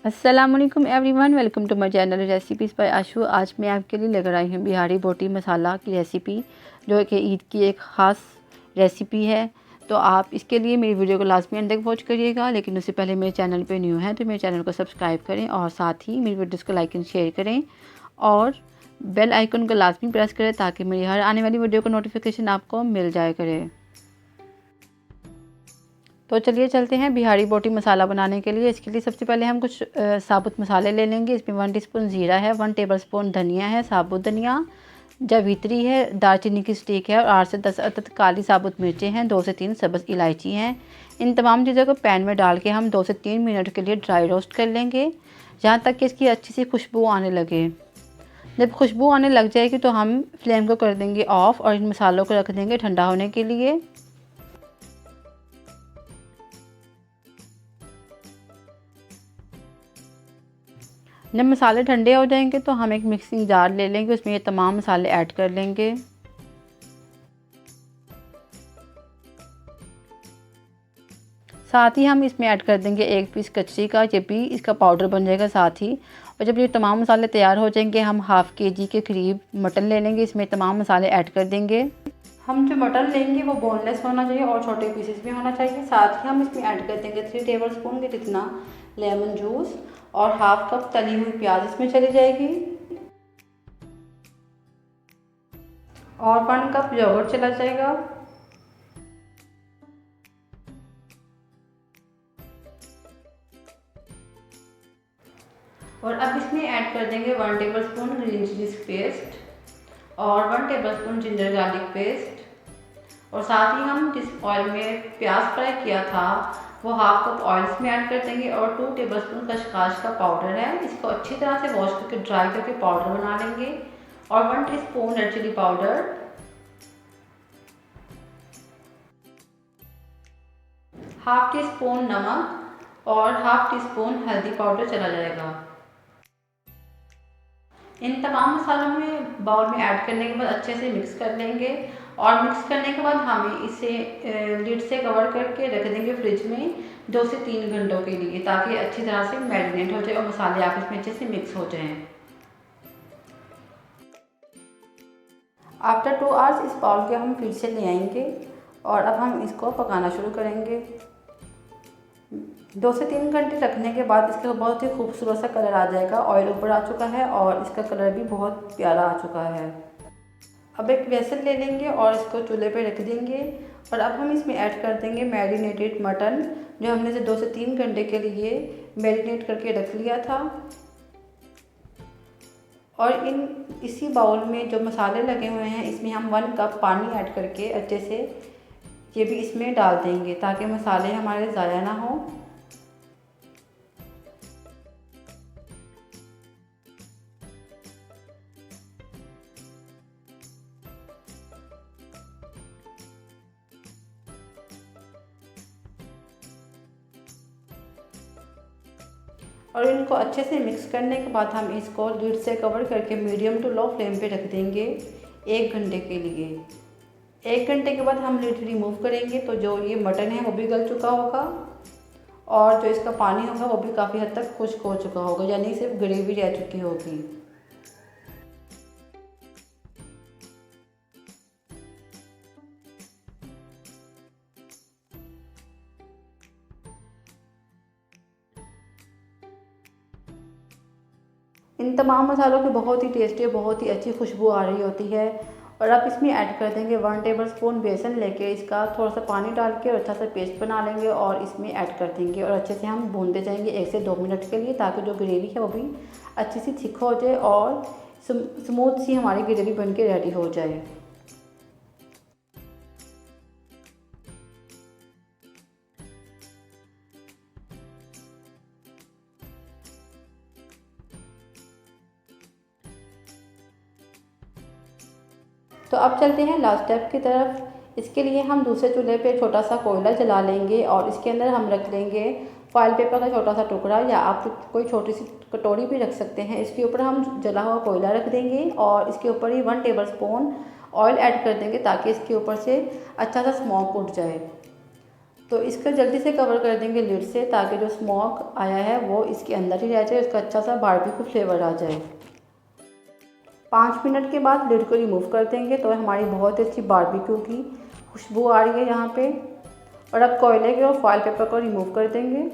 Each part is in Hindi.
अस्सलामुअलैकुम everyone, welcome to my channel recipes by Ashu. आज मैं आपके लिए लेकर आई हूँ बिहारी बोटी मसाला की रेसिपी, जो कि ईद की एक ख़ास रेसिपी है। तो आप इसके लिए मेरी वीडियो को लाजमी एंड तक वॉच करिएगा। लेकिन उससे पहले मेरे चैनल पे न्यू हैं तो मेरे चैनल को सब्सक्राइब करें और साथ ही मेरी वीडियोज़ को लाइक एंड शेयर करें और बेल आइकन को लाजमी प्रेस करें ताकि मेरी हर आने वाली वीडियो का नोटिफिकेशन आपको मिल जाया करे। तो चलिए चलते हैं बिहारी बोटी मसाला बनाने के लिए। इसके लिए सबसे पहले हम कुछ साबुत मसाले ले लेंगे। इसमें 1 टीस्पून ज़ीरा है, 1 टेबलस्पून धनिया है, साबुत धनिया, जावित्री है, दालचीनी की स्टिक है और 8 से 10 अदद काली साबुत मिर्चें हैं, 2 से 3 सब्ज़ इलायची हैं। इन तमाम चीज़ों को पैन में डाल के हम 2 से 3 मिनट के लिए ड्राई रोस्ट कर लेंगे, जहाँ तक कि इसकी अच्छी सी खुशबू आने लगे। जब खुशबू आने लग जाएगी तो हम फ्लेम को कर देंगे ऑफ़ और इन मसालों को रख देंगे ठंडा होने के लिए। जब मसाले ठंडे हो जाएंगे तो हम एक मिक्सिंग जार ले लेंगे, उसमें ये तमाम मसाले ऐड कर लेंगे। साथ ही हम इसमें ऐड कर देंगे 1 पीस कचरी का, ये भी इसका पाउडर बन जाएगा साथ ही। और जब ये तमाम मसाले तैयार हो जाएंगे हम हाफ़ kg के करीब मटन ले लेंगे, इसमें तमाम मसाले ऐड कर देंगे। हम जो मटन लेंगे वो बोनलेस होना चाहिए और छोटे पीसेस में होना चाहिए। साथ ही हम इसमें ऐड कर देंगे 3 टेबलस्पून के जितना लेमन जूस और हाफ कप तली हुई प्याज इसमें चली जाएगी और 1 कप योगर्ट चला जाएगा। और अब इसमें ऐड कर देंगे 1 टेबलस्पून ग्रीन चिलीज पेस्ट और 1 टेबलस्पून जिंजर गार्लिक पेस्ट। और साथ ही हम जिस ऑयल में प्याज फ्राई किया था वो हाफ कप ऑयल इसमें ऐड कर देंगे और 2 टेबलस्पून खसखस का पाउडर है, इसको अच्छी तरह से वॉश करके ड्राई करके पाउडर बना लेंगे। और 1 teaspoon red chili powder, half teaspoon नमक और हाफ टी स्पून हल्दी पाउडर चला जाएगा। इन तमाम मसालों में बाउल में ऐड करने के बाद अच्छे से मिक्स कर लेंगे और मिक्स करने के बाद हमें इसे लिड से कवर करके रख देंगे फ्रिज में 2 से 3 घंटों के लिए, ताकि अच्छी तरह से मैरिनेट हो जाए और मसाले आपस में अच्छे से मिक्स हो जाएं। आफ्टर 2 आवर्स इस बाउल के हम फिर से ले आएंगे और अब हम इसको पकाना शुरू करेंगे। 2 से 3 घंटे रखने के बाद इसका बहुत ही खूबसूरत सा कलर आ जाएगा, ऑयल ऊपर आ चुका है और इसका कलर भी बहुत प्यारा आ चुका है। अब एक वेसल ले लेंगे और इसको चूल्हे पे रख देंगे और अब हम इसमें ऐड कर देंगे मैरिनेटेड मटन, जो हमने से 2 से 3 घंटे के लिए मैरिनेट करके रख लिया था। और इसी बाउल में जो मसाले लगे हुए हैं इसमें हम 1 कप पानी ऐड करके अच्छे से ये भी इसमें डाल देंगे ताकि मसाले हमारे ज़ाया ना हो। और इनको अच्छे से मिक्स करने के बाद हम इसको लिड से कवर करके मीडियम टू लो फ्लेम पे रख देंगे 1 घंटे के लिए। 1 घंटे के बाद हम लिड रिमूव करेंगे तो जो ये मटन है वो भी गल चुका होगा और जो इसका पानी होगा वो भी काफ़ी हद तक खुश्क हो चुका होगा, यानी सिर्फ ग्रेवी रह चुकी होगी। इन तमाम मसालों की बहुत ही टेस्टी और बहुत ही अच्छी खुशबू आ रही होती है। और अब इसमें ऐड कर देंगे 1 टेबलस्पून बेसन लेके इसका थोड़ा सा पानी डाल के और अच्छा सा पेस्ट बना लेंगे और इसमें ऐड कर देंगे और अच्छे से हम भूनते जाएंगे 1 से 2 मिनट के लिए, ताकि जो ग्रेवी है वो भी अच्छी सी थिक हो जाए और स्मूथ सी हमारी ग्रेवी बन के रेडी हो जाए। तो अब चलते हैं लास्ट स्टेप की तरफ। इसके लिए हम दूसरे चूल्हे पे छोटा सा कोयला जला लेंगे और इसके अंदर हम रख लेंगे फॉइल पेपर का छोटा सा टुकड़ा, या आप कोई छोटी सी कटोरी भी रख सकते हैं। इसके ऊपर हम जला हुआ कोयला रख देंगे और इसके ऊपर ही 1 टेबलस्पून ऑयल ऐड कर देंगे ताकि इसके ऊपर से अच्छा सा स्मोक उठ जाए। तो इसको जल्दी से कवर कर देंगे लिड से, ताकि जो स्मोक आया है वो इसके अंदर ही रह जाए, उसका अच्छा सा बारबेक्यू फ्लेवर आ जाए। 5 मिनट के बाद लिड को रिमूव कर देंगे तो हमारी बहुत अच्छी बारबेक्यू की खुशबू आ रही है यहाँ पे। और अब कोयले के और फॉइल पेपर को रिमूव कर देंगे।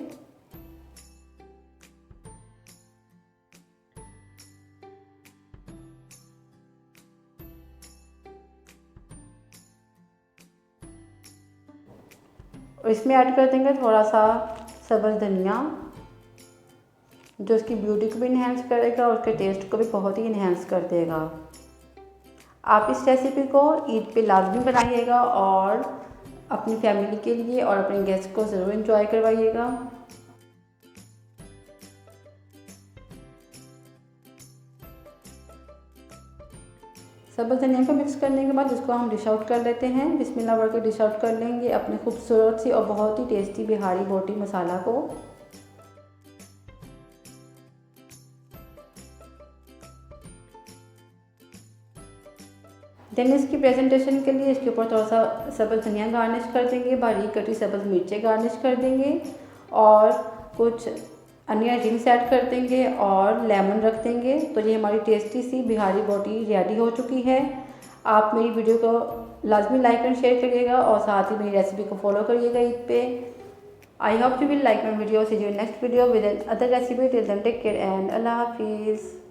और इसमें ऐड कर देंगे थोड़ा सा सब्ज़ धनिया, जो इसकी ब्यूटी को भी इन्हेंस करेगा और उसके टेस्ट को भी बहुत ही इन्हेंस कर देगा। आप इस रेसिपी को ईद पे लाजमी बनाइएगा और अपनी फैमिली के लिए और अपने गेस्ट को ज़रूर एंजॉय करवाइएगा। सब्ज़ धनिया को मिक्स करने के बाद इसको हम डिश आउट कर लेते हैं। बिस्मिल्लाह बोल के डिश आउट कर लेंगे अपने खूबसूरत सी और बहुत ही टेस्टी बिहारी बोटी मसाला को। देन इसकी प्रेजेंटेशन के लिए इसके ऊपर थोड़ा सा सब्ज़ धनिया गार्निश कर देंगे, बारीक कटी सब्ज़ मिर्चें गार्निश कर देंगे और कुछ अनियन रिंग्स ऐड कर देंगे और लेमन रख देंगे। तो ये हमारी टेस्टी सी बिहारी बोटी रेडी हो चुकी है। आप मेरी वीडियो को लाजमी लाइक एंड शेयर करिएगा और साथ ही मेरी रेसिपी को फॉलो करिएगा ईद पे। I hope you will like my video. See you next video with other recipe. Till then take care and अल्लाह हाफिज़।